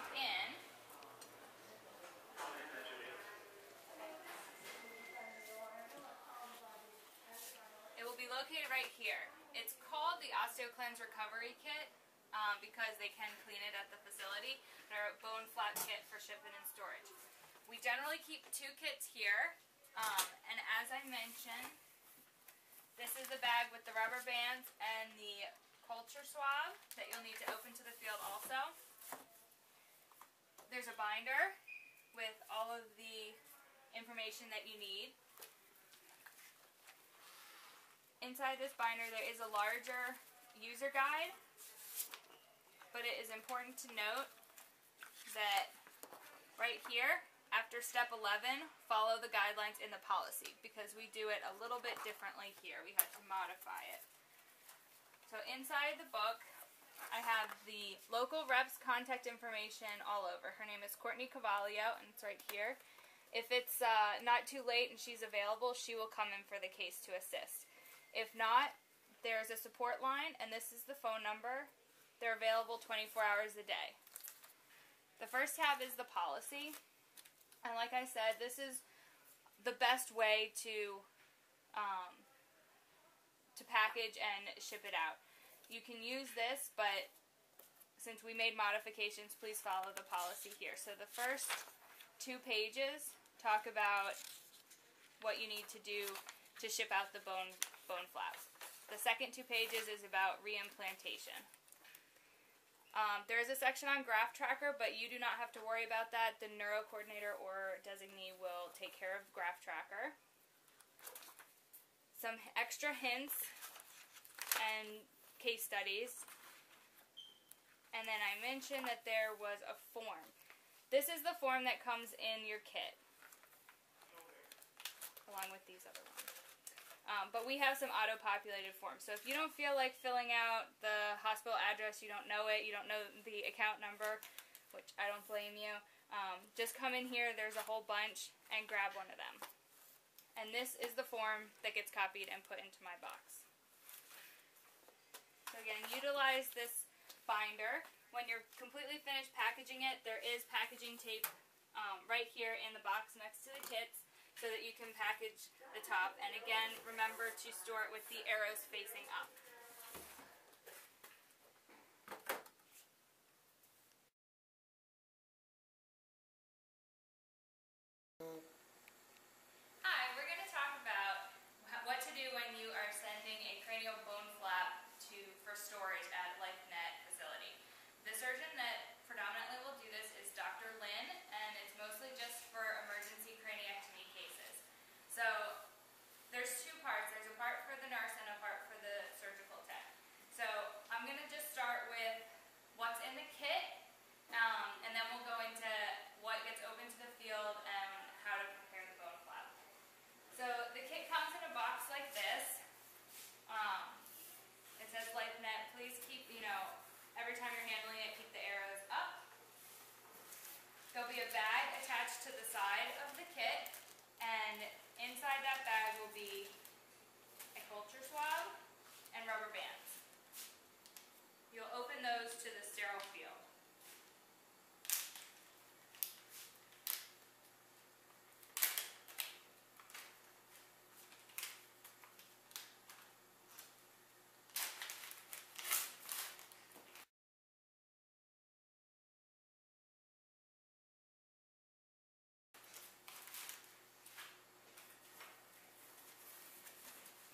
drop in. It will be located right here. It's called the OsteoCleanse Recovery Kit because they can clean it at the facility. They're a bone flap kit for shipping and storage. We generally keep 2 kits here, and as I mentioned, this is the bag with the rubber bands and the culture swab that you'll need to open to the field also. There's a binder with all of the information that you need. Inside this binder there is a larger user guide, but it is important to note that right here, after step 11, follow the guidelines in the policy, because we do it a little bit differently here. We had to modify it. So inside the book, I have the local rep's contact information all over. Her name is Courtney Cavallio, and it's right here. If it's not too late and she's available, she will come in for the case to assist. If not, there's a support line, and this is the phone number. They're available 24 hours a day. The first tab is the policy. And like I said, this is the best way to package and ship it out. You can use this, but since we made modifications, please follow the policy here. So the first 2 pages talk about what you need to do to ship out the bone flaps. The second 2 pages is about reimplantation. There is a section on graft tracker, but you do not have to worry about that. The neuro coordinator or designee will take care of graft tracker. Some extra hints and case studies. And then I mentioned that there was a form. This is the form that comes in your kit, along with these other ones. But we have some auto-populated forms. So if you don't feel like filling out the hospital address, you don't know it, you don't know the account number, which I don't blame you, just come in here, there's a whole bunch, and grab one of them. And this is the form that gets copied and put into my box. So again, utilize this binder. When you're completely finished packaging it, there is packaging tape right here in the box next to the kits, so that you can package the top. And again, remember to store it with the arrows facing up. Hi, we're going to talk about what to do when you are sending a cranial bone flap for storage at LifeNet facility. The surgeon that predominantly will do this is Dr. Lynn, and it's mostly just for emergency craniectomy cases. So there's 2 parts. There's a part for the nurse and a part for the surgical tech. So I'm going to just start with what's in the kit, and then we'll go into what gets open to the field and how to prepare the bone flap. So the kit comes in a box like this. It says LifeNet. Please keep, every time you're handling it, keep the arrows up. There'll be a bag attached to the side of the kit, and inside that bag will be a culture swab and rubber bands. You'll open those to the sterile field.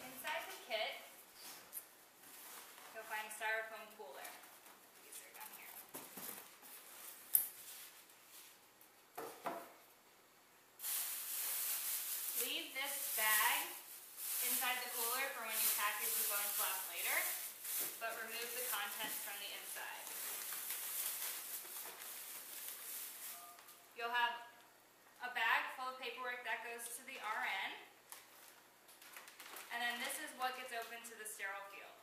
Inside the kit, you'll find a styrofoam cooler. These are down here. Leave this bag inside the cooler for when you package the bone flap later, but remove the contents from the inside. You'll have a bag full of paperwork that goes to the RN. And then this is what gets open to the sterile field.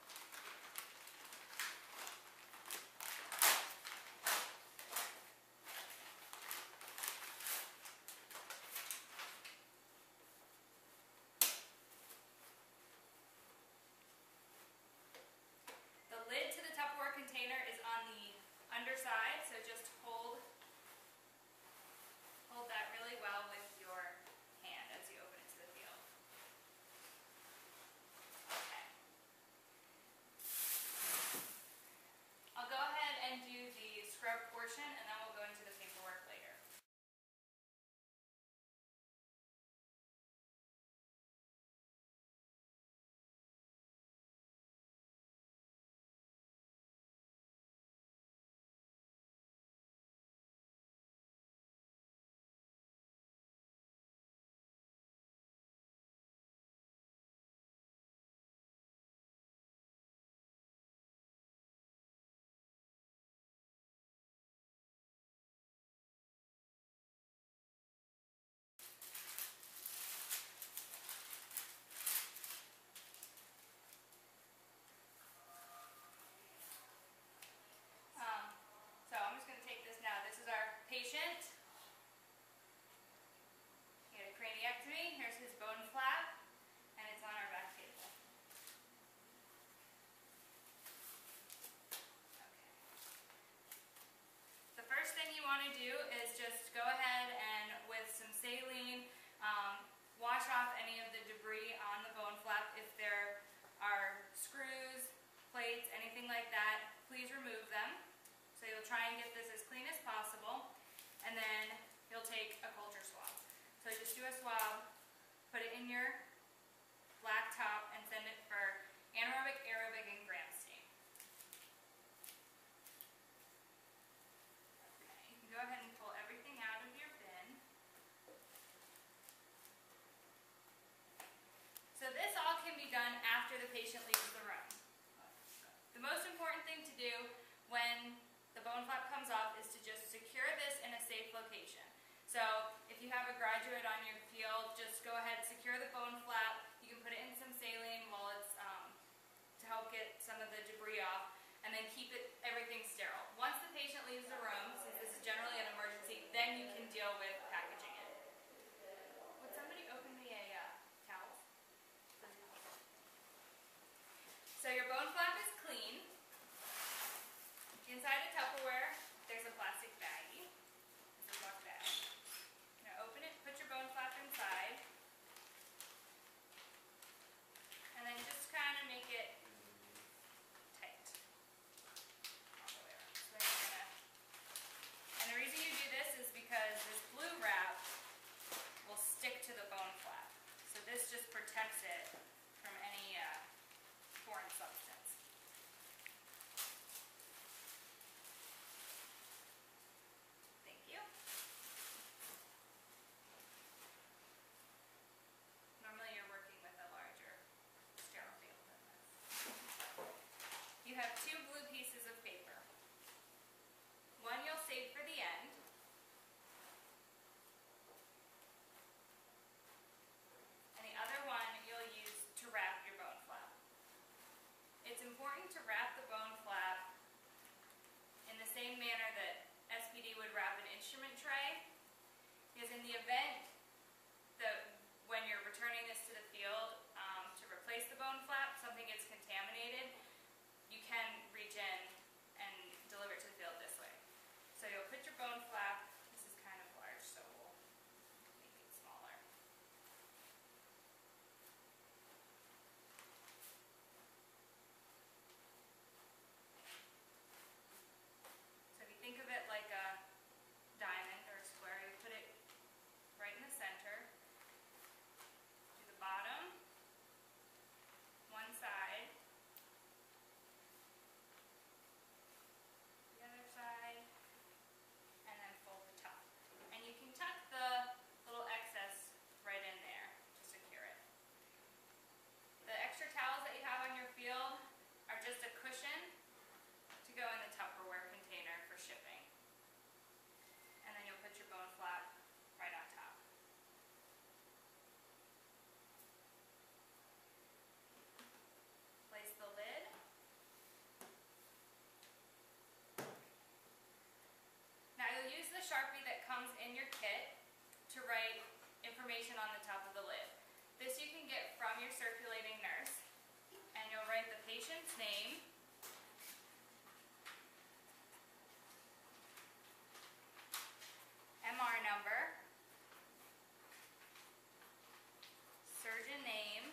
The lid to the Tupperware container is on the underside, so just hold portion, and then we'll go into the paperwork later. So I'm just going to take this now. This is our patient. He had a craniectomy. Here's his bone flap, and it's on our back table. Okay. The first thing you want to do is just go ahead and with some saline, wash off any of the debris on the bone flap. If there are screws, plates, anything like that, please remove them. So you'll try and get this as clean as possible, and then you'll take a culture swab. So just do a swab, put it in your black top, and send it for anaerobic, aerobic, and gram stain. Okay, you can go ahead and pull everything out of your bin. So this all can be done after the patient leaves the room. The most important thing to do when the bone flap comes off is to just secure this in a safe location. So if you have a graduate on your field, just go ahead, secure the bone flap. You can put it in some saline while it's to help get some of the debris off, and then keep everything sterile. Once the patient leaves the room, since this is generally an emergency, then you can deal with packaging it. Would somebody open me a towel? So your bone flap is clean. Inside a Tupperware, there's a plastic baggie. It's a Ziploc bag. Now open it, put your bone flap inside, and then just kind of make it tight all the way around. So and the reason you do this is because this blue wrap will stick to the bone flap. So this just protects it from any foreign substance. You have two blue pieces of paper. One you'll save for the end. And the other one you'll use to wrap your bone flap. It's important to wrap the bone flap in the same manner that SPD would wrap an instrument tray, because in the event that when you're returning this to the field to replace the bone flap, something gets contaminated, you can reach in and deliver it to the field this way. So you'll put your bone flap, this is kind of large, so we'll make it smaller. So if you think of it like a diamond or a square, you put it right in the center, do the bottom, one side, the other side, and then fold the top. And you can tuck the little excess right in there to secure it. The extra towels that you have on your field are just a cushion to go in the Tupperware container for shipping. And then you'll put your bone flap right on top. Place the lid. Now you'll use the Sharpie that comes in your kit to write information on the top of the lid. This you can get from your circulating nurse, and you'll write the patient's name, MR number, surgeon name,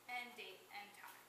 and date and time.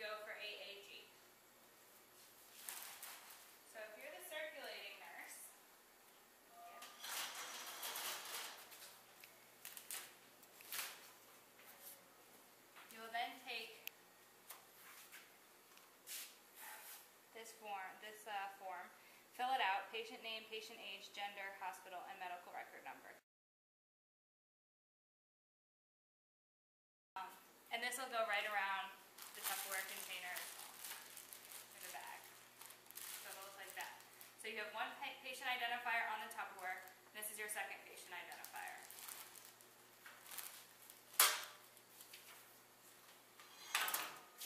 go for AAG. So if you're the circulating nurse, you will then take this form, fill it out, patient name, patient age, gender, hospital, and medical record number. And this will go right around the Tupperware container or the bag. So it'll look like that. So you have one patient identifier on the Tupperware. This is your second patient identifier.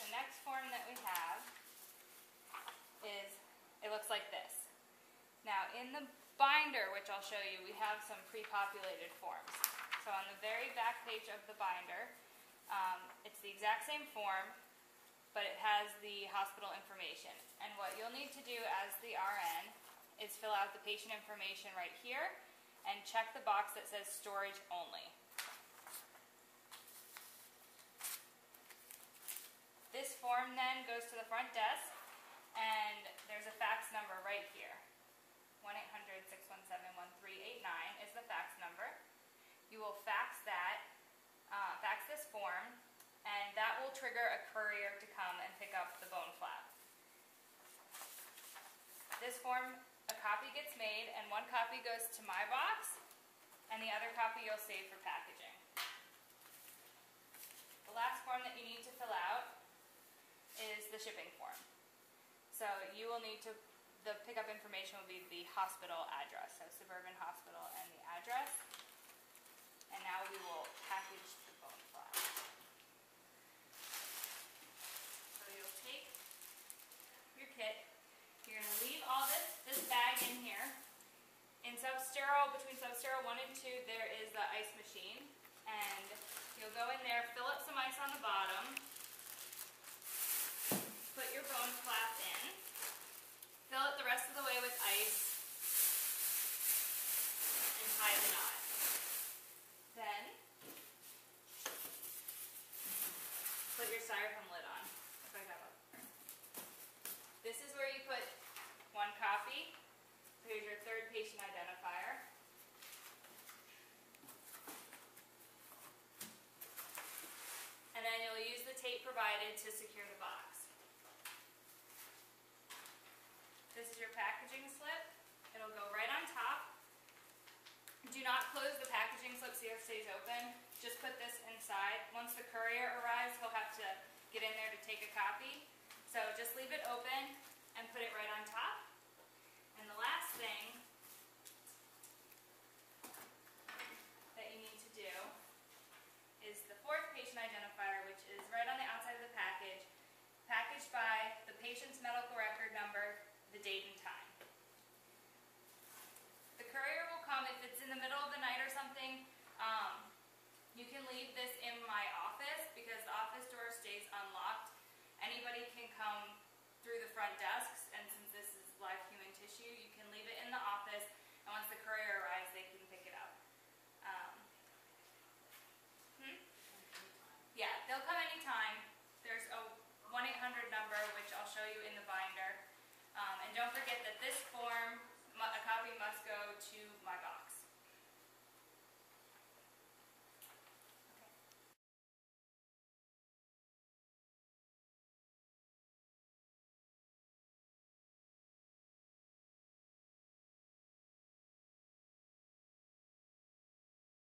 The next form that we have is, it looks like this. Now in the binder, which I'll show you, we have some pre-populated forms. So on the very back page of the binder, it's the exact same form, but it has the hospital information. And what you'll need to do as the RN is fill out the patient information right here and check the box that says storage only. This form then goes to the front desk, and there's a fax number right here. 1-800-617-1389 is the fax number. You will fax that, fax this form, and that will trigger a courier to come and pick up the bone flap. This form, a copy gets made, and one copy goes to my box, and the other copy you'll save for packaging. The last form that you need to fill out is the shipping form. So you will need to, the pickup information will be the hospital address, so Suburban Hospital and the address. And now we will package the bone flap. So you'll take your kit. You're going to leave all this bag in here. In substerile, between substerile 1 and 2, there is the ice machine. And you'll go in there, fill up some ice on the bottom, put your bone flap in, fill it the rest of the way with ice, and tie the knot. Then, put your styrofoam lid on. This is where you put one copy. Here's your third patient identifier. And then you'll use the tape provided to secure the box. This is your packaging slip. It'll go right on top. Do not close the packaging slip so it stays open. Just put this inside. Once the courier arrives, he'll have to get in there to take a copy. So just leave it open and put it right on top. And the last thing that you need to do is the fourth patient identifier, which is right on the outside of the package, packaged by the patient's medical record number, the date and time. The courier will come if it's in the middle of the night or something. You can leave this in my office because the office door stays unlocked. Anybody can come through the front desks, and since this is live human tissue, you can leave it in the office, and once the courier arrives, they can pick it up. Yeah, they'll come anytime. There's a 1-800 number, which I'll show you in the binder. And don't forget that this form, a copy must go to